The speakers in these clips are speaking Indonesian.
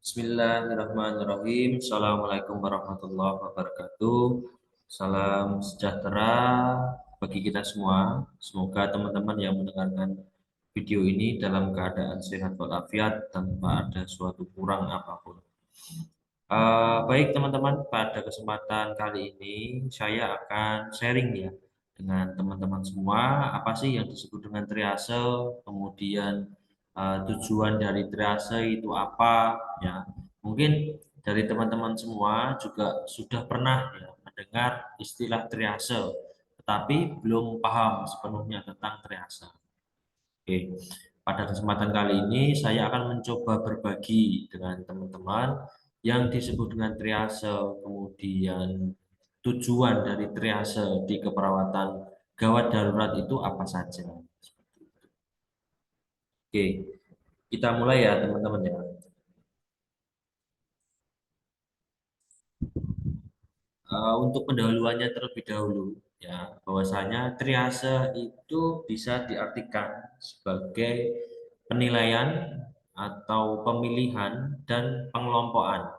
Bismillahirrahmanirrahim. Assalamualaikum warahmatullahi wabarakatuh. Salam sejahtera bagi kita semua. Semoga teman-teman yang mendengarkan video ini dalam keadaan sehat walafiat tanpa ada suatu kurang apapun. Baik teman-teman, pada kesempatan kali ini saya akan sharing ya dengan teman-teman semua apa sih yang disebut dengan triase, kemudian tujuan dari triase itu apa ya. Mungkin dari teman-teman semua juga sudah pernah ya mendengar istilah triase, tetapi belum paham sepenuhnya tentang triase. Oke, pada kesempatan kali ini saya akan mencoba berbagi dengan teman-teman yang disebut dengan triase, kemudian tujuan dari triase di keperawatan gawat darurat itu apa saja. Oke, kita mulai ya teman-teman ya. Untuk pendahuluannya terlebih dahulu ya, bahwasanya triase itu bisa diartikan sebagai penilaian atau pemilihan dan pengelompokan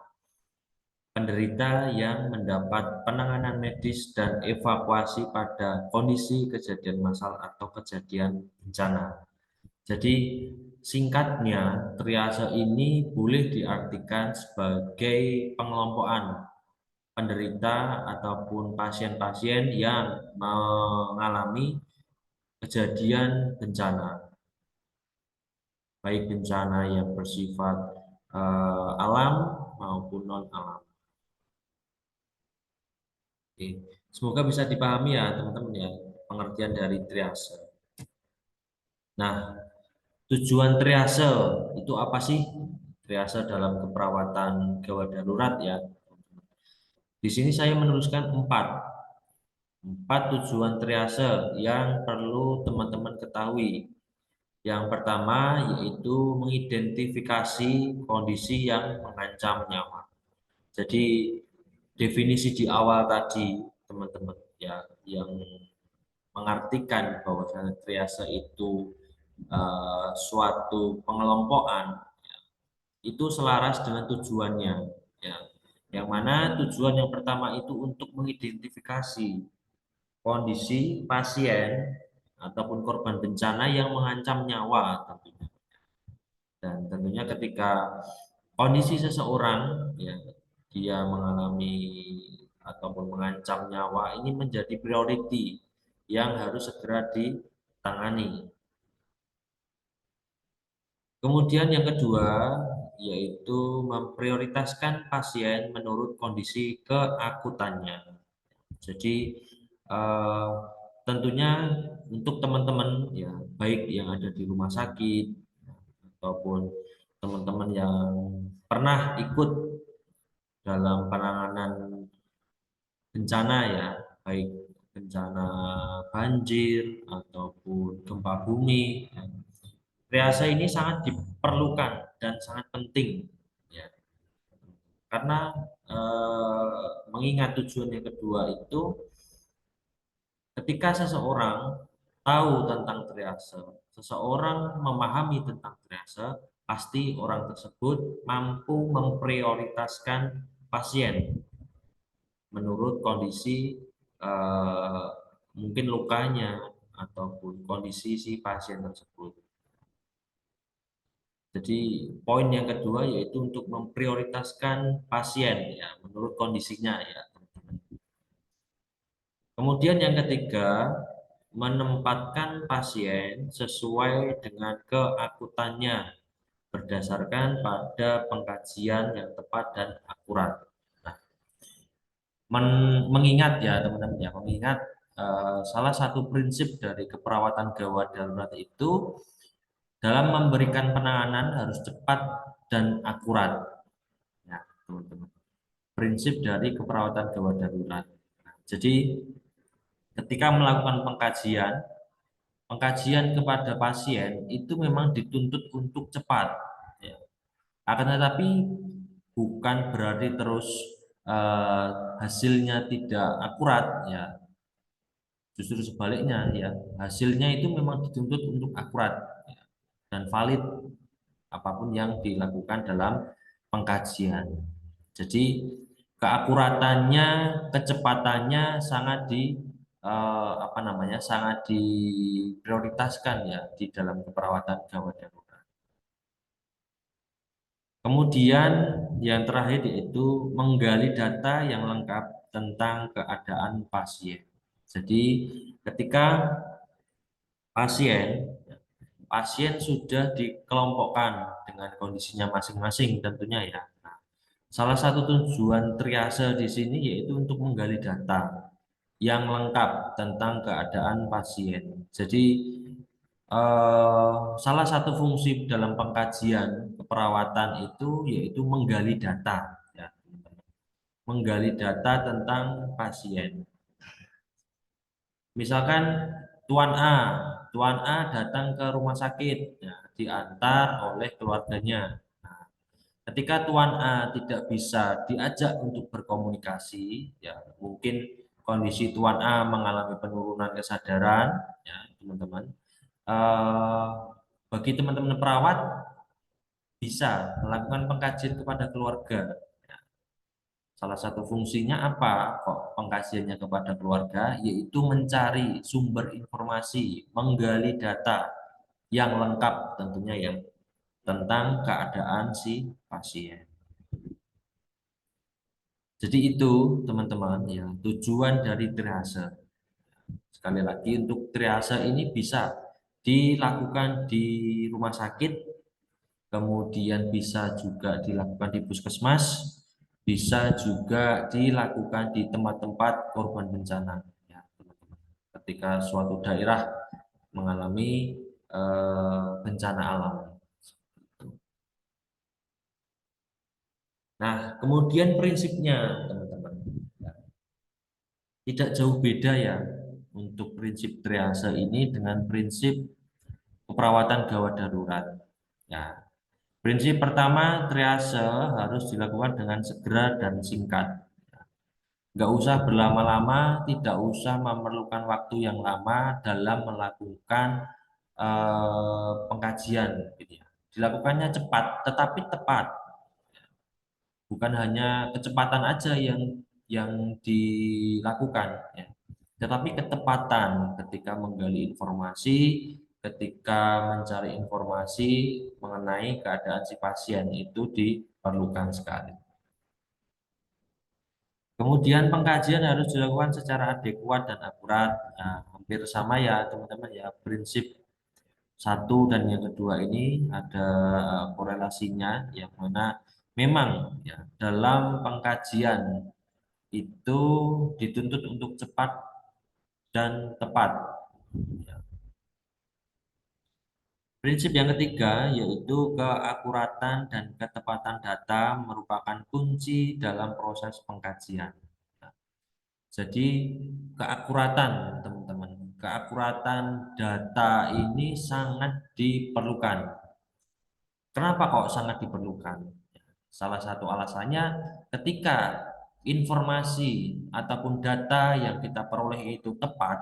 penderita yang mendapat penanganan medis dan evakuasi pada kondisi kejadian massal atau kejadian bencana. Jadi singkatnya, triase ini boleh diartikan sebagai pengelompokan penderita ataupun pasien-pasien yang mengalami kejadian bencana, baik bencana yang bersifat alam maupun non alam. Oke. Semoga bisa dipahami ya teman-teman ya pengertian dari triase. Nah, tujuan triase itu apa sih? Triase dalam keperawatan gawat darurat ya. Di sini saya menuliskan empat tujuan triase yang perlu teman-teman ketahui. Yang pertama yaitu mengidentifikasi kondisi yang mengancam nyawa. Jadi definisi di awal tadi teman-teman ya yang mengartikan bahwa triase itu suatu pengelompokan itu selaras dengan tujuannya ya. Yang mana tujuan yang pertama itu untuk mengidentifikasi kondisi pasien ataupun korban bencana yang mengancam nyawa tentunya. Dan tentunya ketika kondisi seseorang ya dia mengalami ataupun mengancam nyawa ini menjadi priority yang harus segera ditangani. Kemudian yang kedua yaitu memprioritaskan pasien menurut kondisi keakutannya. Jadi eh, tentunya untuk teman-teman ya baik yang ada di rumah sakit ataupun teman-teman yang pernah ikut dalam penanganan bencana ya, baik bencana banjir ataupun gempa bumi. Ya. Triase ini sangat diperlukan dan sangat penting ya, karena mengingat tujuan yang kedua itu ketika seseorang tahu tentang triase, seseorang memahami tentang triase, pasti orang tersebut mampu memprioritaskan pasien menurut kondisi eh, mungkin lukanya ataupun kondisi si pasien tersebut. Jadi poin yang kedua yaitu untuk memprioritaskan pasien ya menurut kondisinya ya teman-teman. Kemudian yang ketiga menempatkan pasien sesuai dengan keakutannya berdasarkan pada pengkajian yang tepat dan akurat. Nah, mengingat ya teman-teman ya, mengingat salah satu prinsip dari keperawatan gawat darurat itu dalam memberikan penanganan harus cepat dan akurat. Ya, teman-teman. Prinsip dari keperawatan gawat darurat. Nah, jadi ketika melakukan pengkajian, pengkajian kepada pasien itu memang dituntut untuk cepat. Ya. Akan tetapi bukan berarti terus eh, hasilnya tidak akurat ya. Justru sebaliknya ya, hasilnya itu memang dituntut untuk akurat ya, dan valid apapun yang dilakukan dalam pengkajian. Jadi keakuratannya, kecepatannya sangat sangat diprioritaskan ya di dalam keperawatan gawat darurat. Kemudian yang terakhir yaitu menggali data yang lengkap tentang keadaan pasien. Jadi ketika pasien pasien sudah dikelompokkan dengan kondisinya masing-masing tentunya ya. Nah, salah satu tujuan triase di sini yaitu untuk menggali data yang lengkap tentang keadaan pasien. Jadi salah satu fungsi dalam pengkajian keperawatan itu yaitu menggali data, ya, menggali data tentang pasien. Misalkan Tuan A datang ke rumah sakit, ya, diantar oleh keluarganya. Nah, ketika Tuan A tidak bisa diajak untuk berkomunikasi, ya mungkin kondisi Tuan A mengalami penurunan kesadaran, ya teman-teman. Eh, Bagi teman-teman perawat bisa melakukan pengkajian kepada keluarga. Ya, salah satu fungsinya apa kok pengkajiannya kepada keluarga, yaitu mencari sumber informasi, menggali data yang lengkap tentunya ya tentang keadaan si pasien. Jadi itu teman-teman ya tujuan dari triase. Sekali lagi untuk triase ini bisa dilakukan di rumah sakit, kemudian bisa juga dilakukan di puskesmas, bisa juga dilakukan di tempat-tempat korban bencana. Ya, teman-teman. Ketika suatu daerah mengalami bencana alam. Nah, kemudian prinsipnya, teman-teman, tidak jauh beda ya untuk prinsip triase ini dengan prinsip keperawatan gawat darurat. Ya, prinsip pertama, triase harus dilakukan dengan segera dan singkat. Nggak usah berlama-lama, tidak usah memerlukan waktu yang lama dalam melakukan pengkajian, gitu ya. Dilakukannya cepat, tetapi tepat. Bukan hanya kecepatan aja yang dilakukan, ya. Tetapi ketepatan ketika menggali informasi, ketika mencari informasi mengenai keadaan si pasien itu diperlukan sekali. Kemudian pengkajian harus dilakukan secara adekuat dan akurat. Nah, hampir sama ya teman-teman ya prinsip satu dan yang kedua ini ada korelasinya yang mana memang ya dalam pengkajian itu dituntut untuk cepat dan tepat. Ya. Prinsip yang ketiga yaitu keakuratan dan ketepatan data merupakan kunci dalam proses pengkajian. Nah, jadi keakuratan teman-teman, keakuratan data ini sangat diperlukan. Kenapa kok sangat diperlukan? Salah satu alasannya ketika informasi ataupun data yang kita peroleh itu tepat,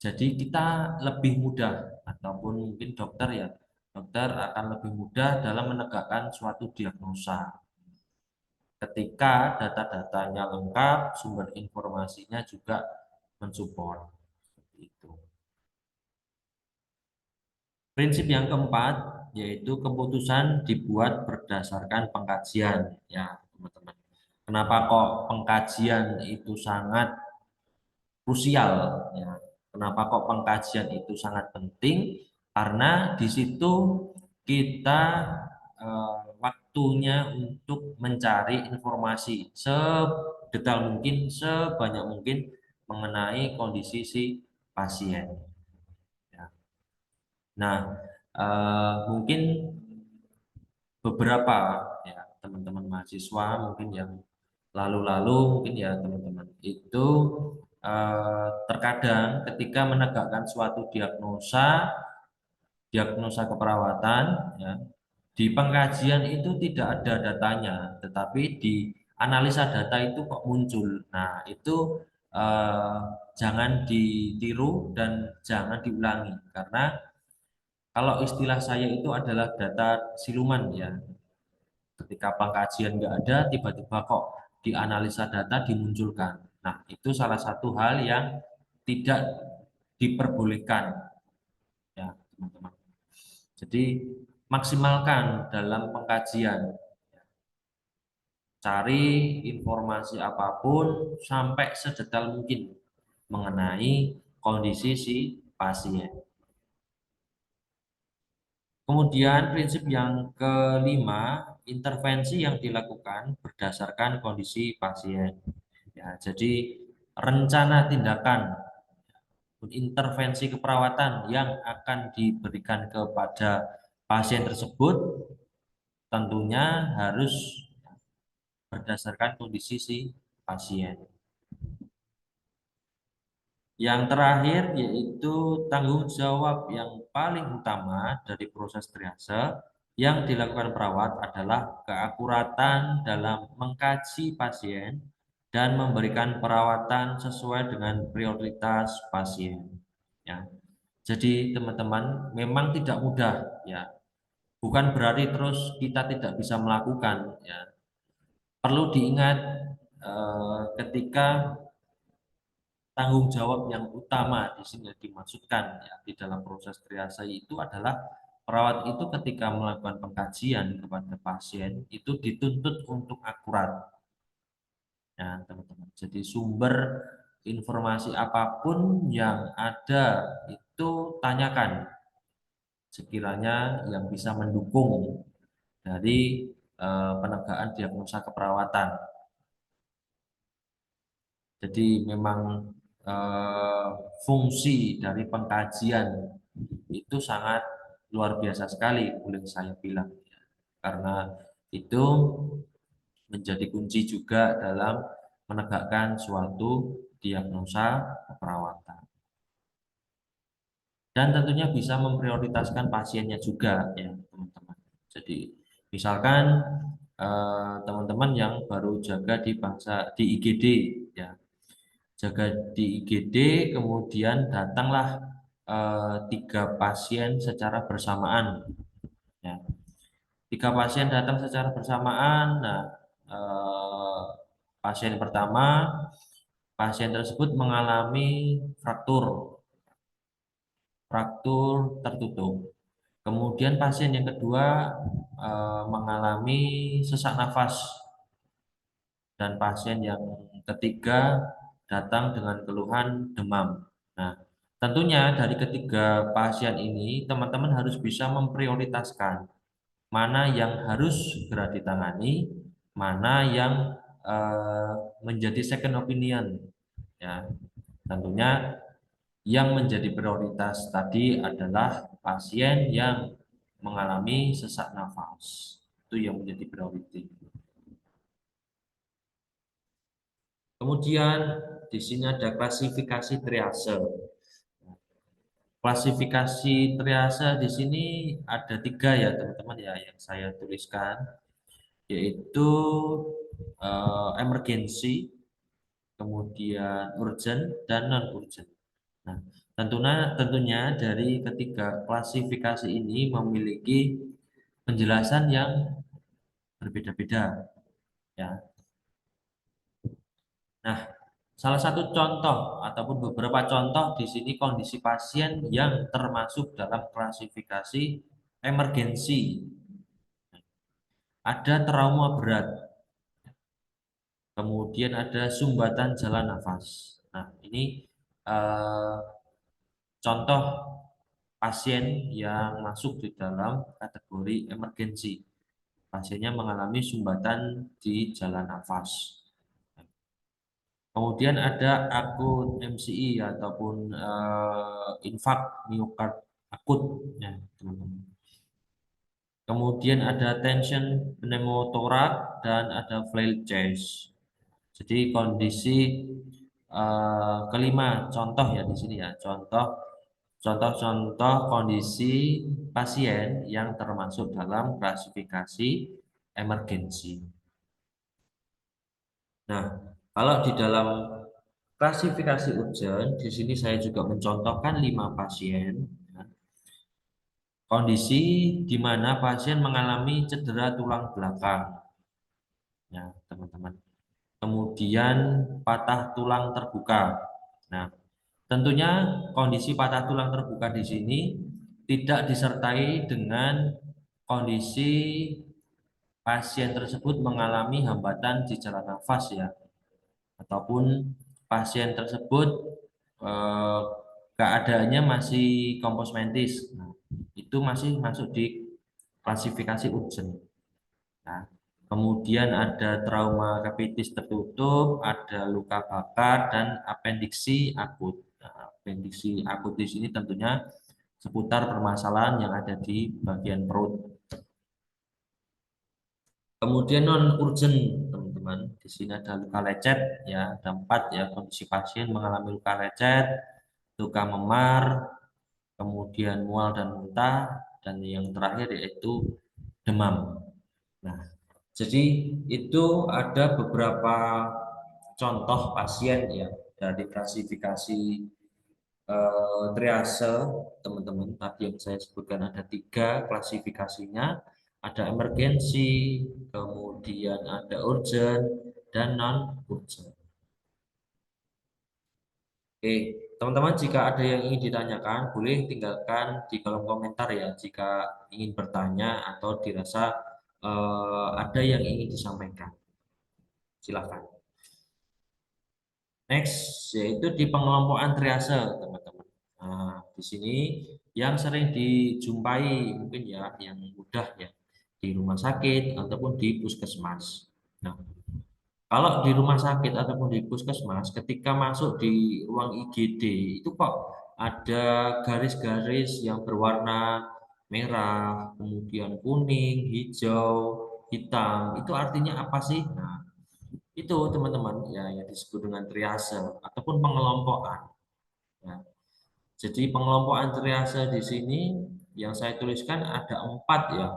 jadi kita lebih mudah ataupun mungkin dokter ya, dokter akan lebih mudah dalam menegakkan suatu diagnosa. Ketika data-datanya lengkap, sumber informasinya juga mensupport. Seperti itu. Prinsip yang keempat yaitu keputusan dibuat berdasarkan pengkajian. Ya, teman-teman. Kenapa kok pengkajian itu sangat krusial? Ya. Kenapa kok pengkajian itu sangat penting? Karena di situ kita waktunya untuk mencari informasi sedetail mungkin, sebanyak mungkin mengenai kondisi si pasien. Ya. Nah, mungkin beberapa ya teman-teman mahasiswa mungkin yang lalu-lalu mungkin ya teman-teman itu terkadang ketika menegakkan suatu diagnosa keperawatan ya, di pengkajian itu tidak ada datanya, tetapi di analisa data itu kok muncul. Nah, itu eh, jangan ditiru dan jangan diulangi karena kalau istilah saya itu adalah data siluman ya. ketika pengkajian nggak ada, tiba-tiba kok di analisa data dimunculkan. Nah, itu salah satu hal yang tidak diperbolehkan, ya teman-teman. Jadi maksimalkan dalam pengkajian, cari informasi apapun sampai sedetail mungkin mengenai kondisi si pasien. Kemudian prinsip yang kelima, intervensi yang dilakukan berdasarkan kondisi pasien. Ya, jadi rencana tindakan intervensi keperawatan yang akan diberikan kepada pasien tersebut tentunya harus berdasarkan kondisi si pasien. Yang terakhir yaitu tanggung jawab yang paling utama dari proses triase yang dilakukan perawat adalah keakuratan dalam mengkaji pasien dan memberikan perawatan sesuai dengan prioritas pasien. Ya. Jadi teman-teman memang tidak mudah ya. Bukan berarti terus kita tidak bisa melakukan ya. Perlu diingat ketika tanggung jawab yang utama di sini dimaksudkan ya, di dalam proses triase itu adalah perawat itu ketika melakukan pengkajian kepada pasien itu dituntut untuk akurat ya teman-teman. Jadi sumber informasi apapun yang ada itu tanyakan sekiranya yang bisa mendukung dari penegakan diagnosa keperawatan. Jadi memang eh, fungsi dari pengkajian itu sangat luar biasa sekali, boleh saya bilang, karena itu menjadi kunci juga dalam menegakkan suatu diagnosa keperawatan. Dan tentunya bisa memprioritaskan pasiennya juga, ya teman-teman. Jadi misalkan teman-teman yang baru jaga di di IGD, ya jaga di IGD, kemudian datanglah 3 pasien secara bersamaan. Ya. 3 pasien datang secara bersamaan. Nah, pasien pertama, pasien tersebut mengalami fraktur, fraktur tertutup. Kemudian pasien yang kedua mengalami sesak nafas, dan pasien yang ketiga datang dengan keluhan demam. Nah, tentunya dari ketiga pasien ini teman-teman harus bisa memprioritaskan mana yang harus segera ditangani, mana yang eh, menjadi second opinion. Ya, tentunya yang menjadi prioritas tadi adalah pasien yang mengalami sesak nafas. Itu yang menjadi prioritas. Kemudian di sini ada klasifikasi triase. Klasifikasi triase di sini ada 3 ya teman-teman ya yang saya tuliskan, yaitu emergency, kemudian urgent dan non urgent. Nah, tentunya dari ketiga klasifikasi ini memiliki penjelasan yang berbeda-beda ya. Nah, salah satu contoh ataupun beberapa contoh di sini kondisi pasien yang termasuk dalam klasifikasi emergensi. Ada trauma berat, kemudian ada sumbatan jalan nafas. Nah, ini eh, contoh pasien yang masuk di dalam kategori emergensi. Pasiennya mengalami sumbatan di jalan nafas. Kemudian ada akut MCI ataupun infak miokard akut, ya, teman-teman. Kemudian ada tension pneumotoraks dan ada flail chest. Jadi kondisi kelima contoh ya di sini ya, contoh-contoh kondisi pasien yang termasuk dalam klasifikasi emergensi. Nah, kalau di dalam klasifikasi urgent, di sini saya juga mencontohkan 5 pasien. Kondisi di mana pasien mengalami cedera tulang belakang. ya teman-teman. Kemudian patah tulang terbuka. Nah, tentunya kondisi patah tulang terbuka di sini tidak disertai dengan kondisi pasien tersebut mengalami hambatan di jalan nafas ya, ataupun pasien tersebut eh, keadaannya masih kompos mentis. Nah, itu masih masuk di klasifikasi urgent. Nah, kemudian ada trauma kapitis tertutup, ada luka bakar dan apendiksi akut. Nah, apendiksi akut di sini tentunya seputar permasalahan yang ada di bagian perut. Kemudian non urgent, teman-teman. Di sini ada luka lecet, ya, ada 4 ya kondisi pasien mengalami luka lecet, luka memar, kemudian mual dan muntah, dan yang terakhir yaitu demam. Nah, jadi itu ada beberapa contoh pasien ya dari klasifikasi triase, teman-teman. Tadi yang saya sebutkan ada 3 klasifikasinya, ada emergensi, kemudian ada urgent dan non urgent. Oke, teman-teman, jika ada yang ingin ditanyakan boleh tinggalkan di kolom komentar ya jika ingin bertanya atau dirasa ada yang ingin disampaikan. Silakan. Next, yaitu di pengelompokan triase, teman-teman. Nah, di sini yang sering dijumpai mungkin ya, yang mudah ya, di rumah sakit ataupun di puskesmas. Nah, kalau di rumah sakit ataupun di puskesmas, ketika masuk di ruang IGD, itu kok ada garis-garis yang berwarna merah, kemudian kuning, hijau, hitam. Itu artinya apa sih? Nah, itu teman-teman ya yang disebut dengan triase ataupun pengelompokan. Ya. Jadi pengelompokan triase di sini yang saya tuliskan ada 4 ya,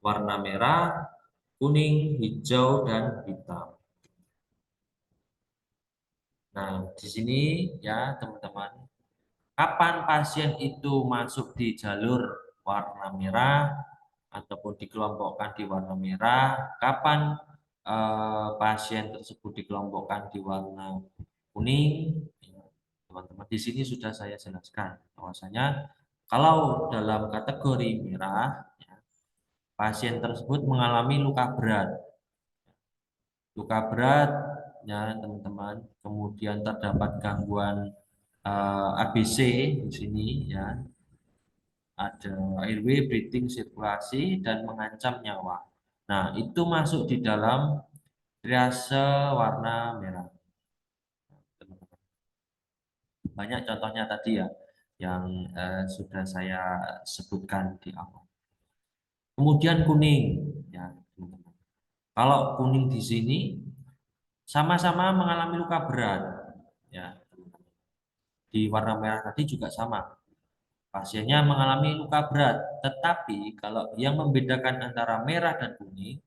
warna merah, kuning, hijau, dan hitam. Nah, di sini ya teman-teman, kapan pasien itu masuk di jalur warna merah ataupun dikelompokkan di warna merah, kapan pasien tersebut dikelompokkan di warna kuning, ya, teman-teman. Di sini sudah saya jelaskan bahwasanya kalau dalam kategori merah, ya, pasien tersebut mengalami luka berat. Luka berat, ya teman-teman. Kemudian terdapat gangguan ABC di sini, ya, ada airway, breathing, sirkulasi, dan mengancam nyawa. Nah, itu masuk di dalam triase warna merah. Banyak contohnya tadi ya, yang sudah saya sebutkan di awal. Kemudian kuning, ya teman-teman. Kalau kuning di sini sama-sama mengalami luka berat, ya teman-teman. Di warna merah tadi juga sama. Pasiennya mengalami luka berat, tetapi kalau yang membedakan antara merah dan kuning,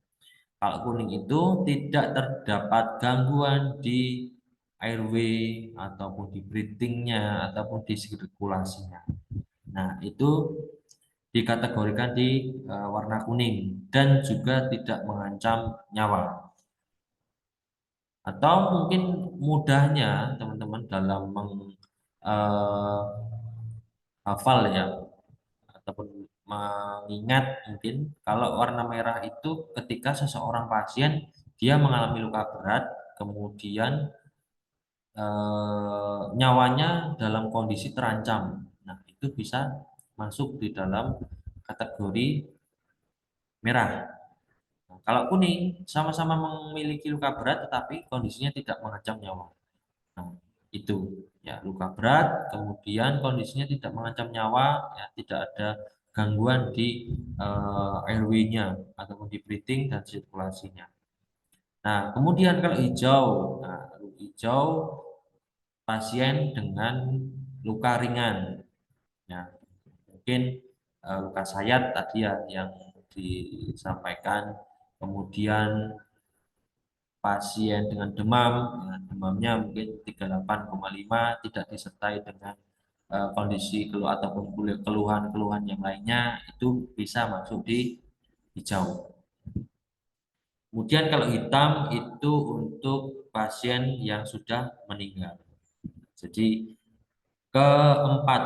kalau kuning itu tidak terdapat gangguan di airway ataupun di breathingnya ataupun di sirkulasinya. Nah, itu dikategorikan di warna kuning dan juga tidak mengancam nyawa. Atau mungkin mudahnya teman-teman dalam hafal ya ataupun mengingat mungkin kalau warna merah itu ketika seseorang pasien dia mengalami luka berat kemudian nyawanya dalam kondisi terancam. Nah, itu bisa masuk di dalam kategori merah. Nah, kalau kuning sama-sama memiliki luka berat tetapi kondisinya tidak mengancam nyawa. Nah, itu ya luka berat, kemudian kondisinya tidak mengancam nyawa, ya tidak ada gangguan di airway-nya ataupun di breathing dan sirkulasinya. Nah, kemudian kalau hijau, nah, hijau pasien dengan luka ringan, ya mungkin luka sayat tadi ya yang disampaikan, kemudian pasien dengan demam, ya, demamnya mungkin 38,5 tidak disertai dengan kondisi keluh ataupun keluhan-keluhan yang lainnya itu bisa masuk di hijau. Kemudian kalau hitam itu untuk pasien yang sudah meninggal. Jadi keempat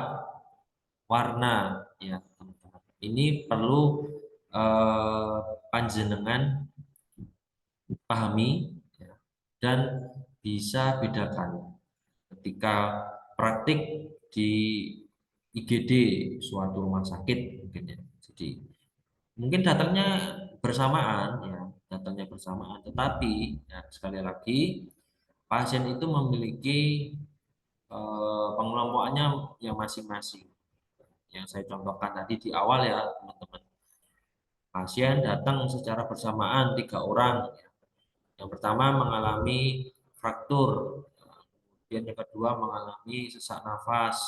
warna ya teman-teman. Ini perlu eh, panjenengan pahami ya, dan bisa bedakan ketika praktik di IGD suatu rumah sakit mungkin ya. Jadi mungkin datangnya bersamaan ya, datangnya bersamaan. Tetapi ya, sekali lagi pasien itu memiliki pengelompokannya yang masing-masing. Yang saya contohkan tadi di awal ya teman-teman. Pasien datang secara bersamaan 3 orang. Yang pertama mengalami fraktur, kemudian yang kedua mengalami sesak nafas,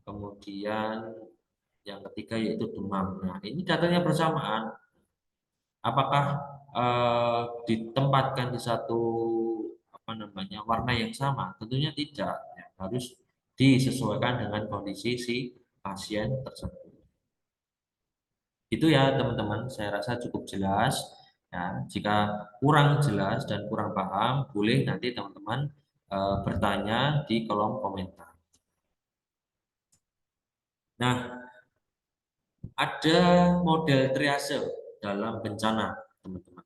kemudian yang ketiga yaitu demam. Nah, ini datanya bersamaan. Apakah ditempatkan di satu apa namanya warna yang sama? Tentunya tidak. Ya, harus disesuaikan dengan kondisi si pasien tersebut. Itu ya teman-teman, saya rasa cukup jelas. Ya, jika kurang jelas dan kurang paham, boleh nanti teman-teman bertanya di kolom komentar. Nah, ada model triase dalam bencana, teman-teman.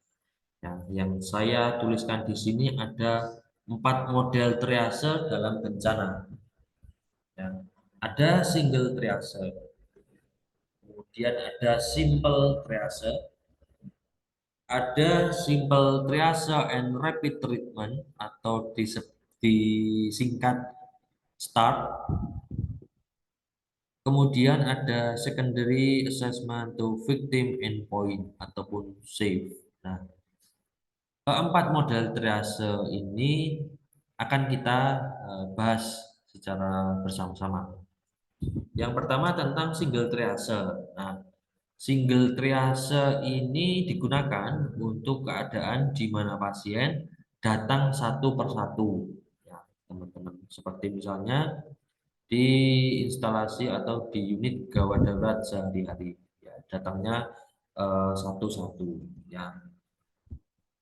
Ya, yang saya tuliskan di sini ada 4 model triase dalam bencana. Ya, ada single triase, kemudian ada simple triase, ada simple triage and rapid treatment atau disingkat START. Kemudian ada secondary assessment to victim endpoint ataupun SAFE. Nah, keempat model triase ini akan kita bahas secara bersama-sama. Yang pertama tentang single triase. Nah, single triase ini digunakan untuk keadaan di mana pasien datang satu persatu. Ya, teman-teman. Seperti misalnya di instalasi atau di unit gawat darurat sehari-hari. Ya, datangnya satu-satu. Ya,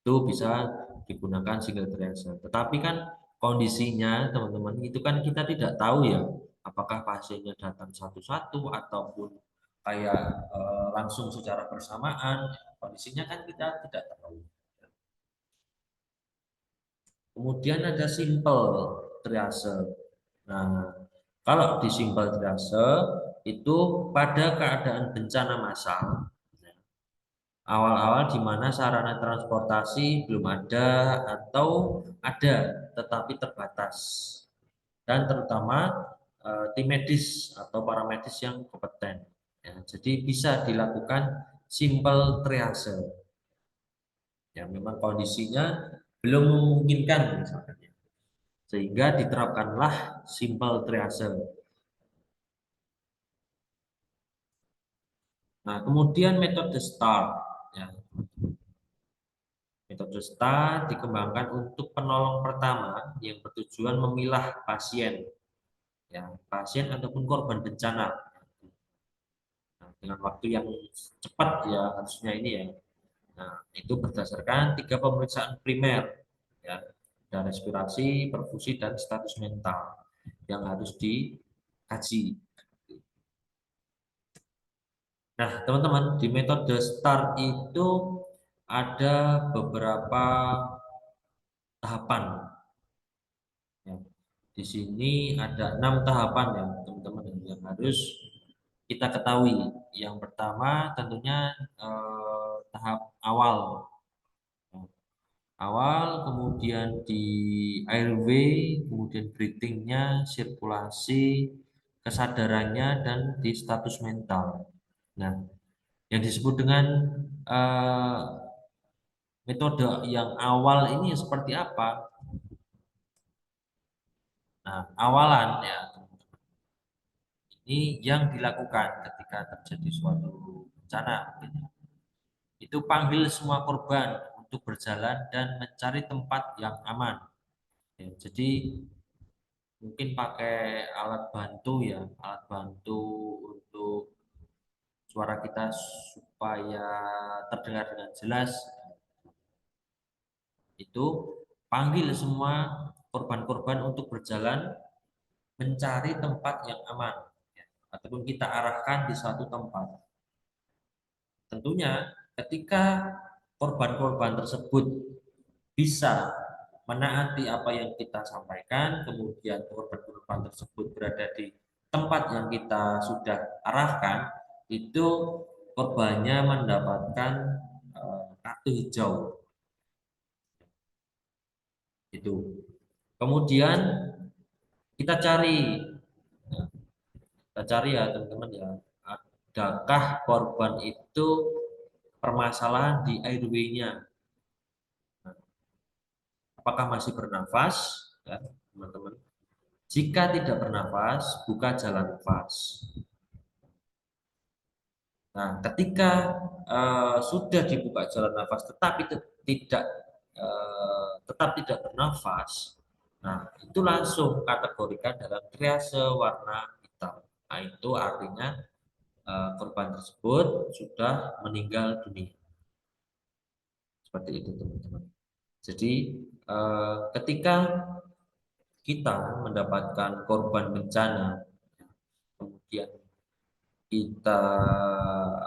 itu bisa digunakan single triage. Tetapi kan kondisinya teman-teman itu kan kita tidak tahu ya, apakah pasiennya datang satu-satu ataupun kayak langsung secara bersamaan. Kondisinya kan kita tidak tahu. Kemudian ada simple triage. Nah, kalau di simple triage itu pada keadaan bencana massal, awal-awal di mana sarana transportasi belum ada atau ada tetapi terbatas, dan terutama tim medis atau paramedis yang kompeten. Ya, jadi bisa dilakukan simple triage. Ya, memang kondisinya belum memungkinkan misalkan, ya. Sehingga diterapkanlah simple triage. Nah, kemudian metode STAR. Ya, metode STAR dikembangkan untuk penolong pertama yang bertujuan memilah pasien, ya, pasien ataupun korban bencana. Nah, dengan waktu yang cepat ya harusnya ini ya. Nah, itu berdasarkan 3 pemeriksaan primer, ya, dan respirasi, perfusi, dan status mental yang harus dikaji. Nah, teman-teman, di metode STAR itu ada beberapa tahapan. Ya. Di sini ada 6 tahapan ya, teman-teman, yang harus kita ketahui. Yang pertama tentunya tahap awal. Awal, kemudian di airway, kemudian breathingnya, sirkulasi, kesadarannya, dan di status mental. Nah, yang disebut dengan eh, metode yang awal ini seperti apa? Nah, awalan ya, ini yang dilakukan ketika terjadi suatu bencana. Itu panggil semua korban untuk berjalan dan mencari tempat yang aman. Ya, jadi mungkin pakai alat bantu ya, alat bantu untuk suara kita supaya terdengar dengan jelas. itu panggil semua korban-korban untuk berjalan mencari tempat yang aman, ya, ataupun kita arahkan di suatu tempat. Tentunya ketika korban-korban tersebut bisa menaati apa yang kita sampaikan, kemudian korban-korban tersebut berada di tempat yang kita sudah arahkan, itu korbannya mendapatkan kartu hijau. Itu. Kemudian kita cari, kita cari ya teman-teman ya, adakah korban itu permasalahan di airway-nya? Apakah masih bernafas, ya, teman-teman? Jika tidak bernafas, buka jalan nafas. Nah, ketika sudah dibuka jalan nafas, tetapi tidak tetap tidak bernafas, nah itu langsung kategorikan dalam triase warna hitam. Nah, itu artinya korban tersebut sudah meninggal dunia. Seperti itu, teman-teman. Jadi, ketika kita mendapatkan korban bencana, kemudian kita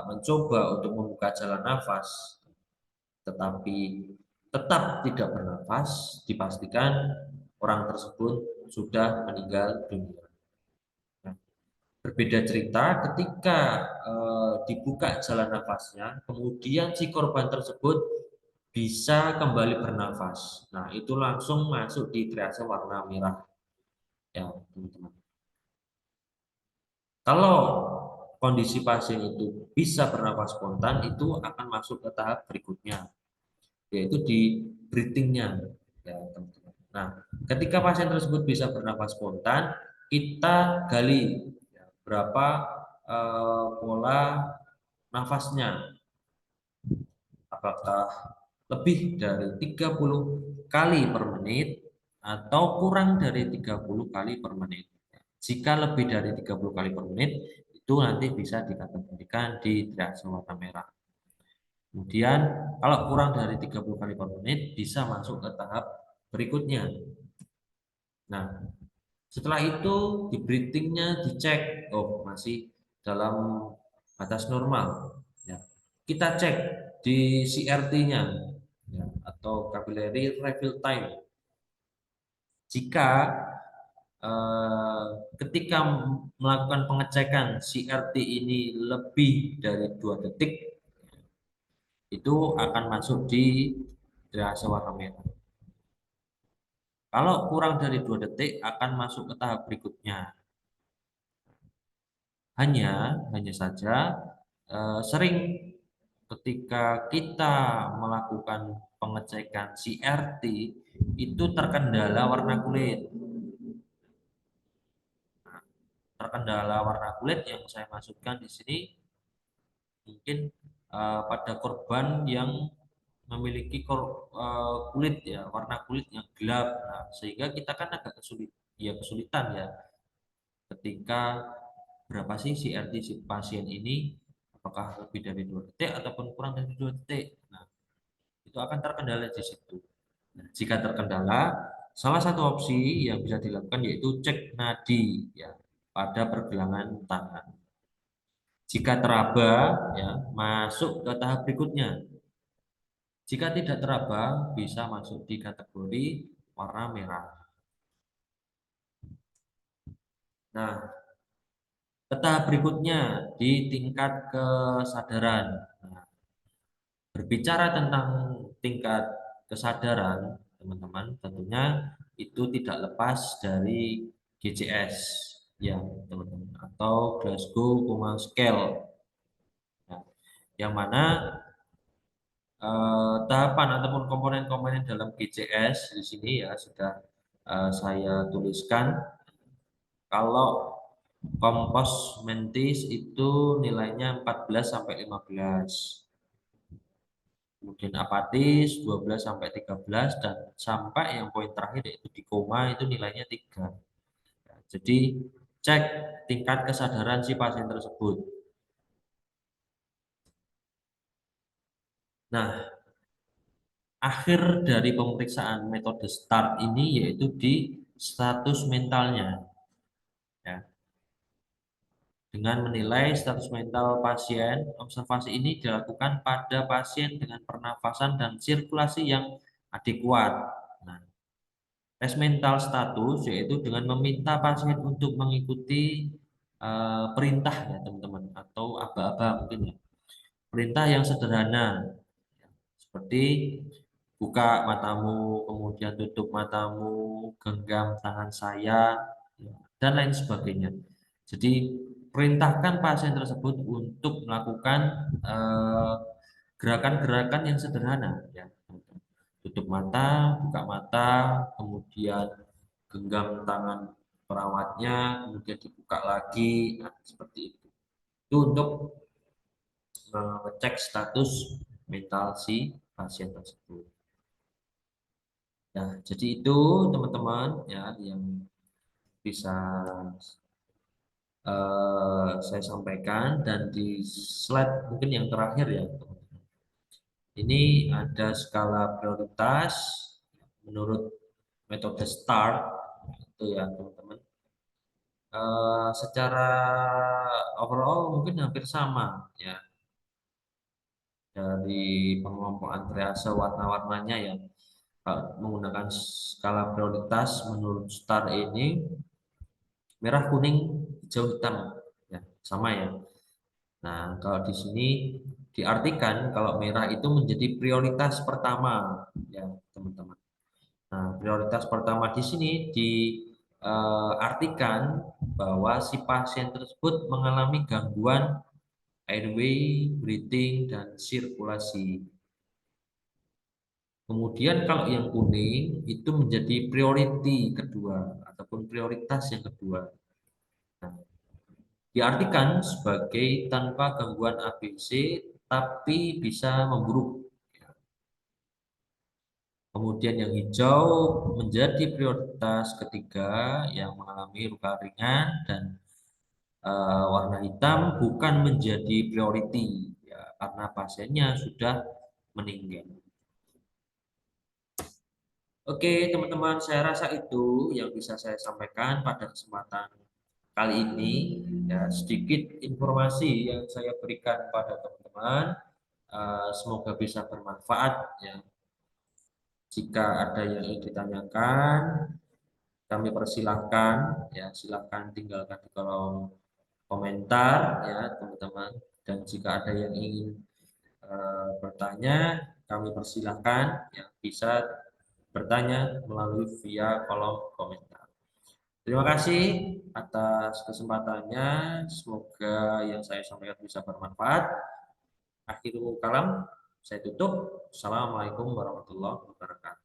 mencoba untuk membuka jalan nafas, tetapi tetap tidak bernafas, dipastikan orang tersebut sudah meninggal dunia. Nah, berbeda cerita ketika dibuka jalan nafasnya, kemudian si korban tersebut bisa kembali bernafas. Nah, itu langsung masuk di triase warna merah, ya, teman-teman. Kalau kondisi pasien itu bisa bernafas spontan, itu akan masuk ke tahap berikutnya, yaitu di breathing-nya, ya, teman-teman. Nah, ketika pasien tersebut bisa bernafas spontan, kita gali ya, berapa pola nafasnya, apakah lebih dari 30 kali per menit atau kurang dari 30 kali per menit. Jika lebih dari 30 kali per menit, itu nanti bisa dikategorikan di triase warna merah. Kemudian kalau kurang dari 30 kali per menit bisa masuk ke tahap berikutnya. Nah, setelah itu di breathing-nya dicek, oh masih dalam batas normal. Ya. Kita cek di CRT-nya, ya, atau capillary refill time. Jika eh, ketika melakukan pengecekan CRT ini lebih dari 2 detik, itu akan masuk di triase warna merah. Kalau kurang dari 2 detik akan masuk ke tahap berikutnya. Hanya saja sering ketika kita melakukan pengecekan CRT itu terkendala warna kulit. Nah, terkendala warna kulit yang saya maksudkan di sini mungkin pada korban yang memiliki kulit ya warna kulit yang gelap, nah, sehingga kita kan agak kesulitan ya ketika berapa sih CRT si pasien ini, apakah lebih dari 2 detik ataupun kurang dari 2 detik. Nah, itu akan terkendala di situ. Nah, jika terkendala, salah satu opsi yang bisa dilakukan yaitu cek nadi ya pada pergelangan tangan. Jika teraba, ya masuk ke tahap berikutnya. Jika tidak teraba, bisa masuk di kategori warna merah. Nah, ke tahap berikutnya di tingkat kesadaran. Nah, berbicara tentang tingkat kesadaran, teman-teman, tentunya itu tidak lepas dari GCS, ya, teman-teman, atau Glasgow Coma Scale. Nah, yang mana tahapan ataupun komponen-komponen dalam GCS di sini ya sudah saya tuliskan. Kalau kompos mentis itu nilainya 14 sampai 15. Kemudian apatis 12 sampai 13 dan sampai yang poin terakhir yaitu di koma itu nilainya 3. Jadi cek tingkat kesadaran si pasien tersebut. Nah, akhir dari pemeriksaan metode START ini yaitu di status mentalnya, ya. Dengan menilai status mental pasien, observasi ini dilakukan pada pasien dengan pernafasan dan sirkulasi yang adekuat. Nah, tes mental status yaitu dengan meminta pasien untuk mengikuti perintah ya teman-teman, atau aba-aba mungkin ya. Perintah yang sederhana seperti buka matamu, kemudian tutup matamu, genggam tangan saya, ya, dan lain sebagainya. Jadi perintahkan pasien tersebut untuk melakukan eh, gerakan-gerakan yang sederhana, ya. Tutup mata, buka mata, kemudian genggam tangan perawatnya, kemudian dibuka lagi, nah, seperti itu. Itu untuk mengecek status mental si pasien tersebut. Nah, jadi itu teman-teman ya yang bisa saya sampaikan, dan di slide mungkin yang terakhir ya teman-teman. Ini ada skala prioritas menurut metode START itu ya teman-teman. Secara overall mungkin hampir sama ya, dari pengelompokan triase warna-warnanya ya. Menggunakan skala prioritas menurut STAR ini merah, kuning, hijau, hitam ya, sama ya. Nah, kalau di sini diartikan kalau merah itu menjadi prioritas pertama ya, teman-teman. Nah, prioritas pertama di sini diartikan bahwa si pasien tersebut mengalami gangguan airway, breathing, dan sirkulasi. Kemudian kalau yang kuning itu menjadi priority kedua ataupun prioritas yang kedua. Nah, diartikan sebagai tanpa gangguan ABC tapi bisa memburuk. Kemudian yang hijau menjadi prioritas ketiga yang mengalami luka ringan, dan warna hitam bukan menjadi priority ya, karena pasiennya sudah meninggal. Oke, teman-teman, saya rasa itu yang bisa saya sampaikan pada kesempatan kali ini. Ya, sedikit informasi yang saya berikan pada teman-teman. Semoga bisa bermanfaat. Ya. Jika ada yang ingin ditanyakan, kami persilahkan. Ya, silahkan tinggalkan di kolom komentar, ya, teman-teman. Dan jika ada yang ingin bertanya, kami persilahkan. Ya, bisa bertanya melalui via kolom komentar. Terima kasih atas kesempatannya. Semoga yang saya sampaikan bisa bermanfaat. Akhirul kalam, saya tutup. Assalamualaikum warahmatullahi wabarakatuh.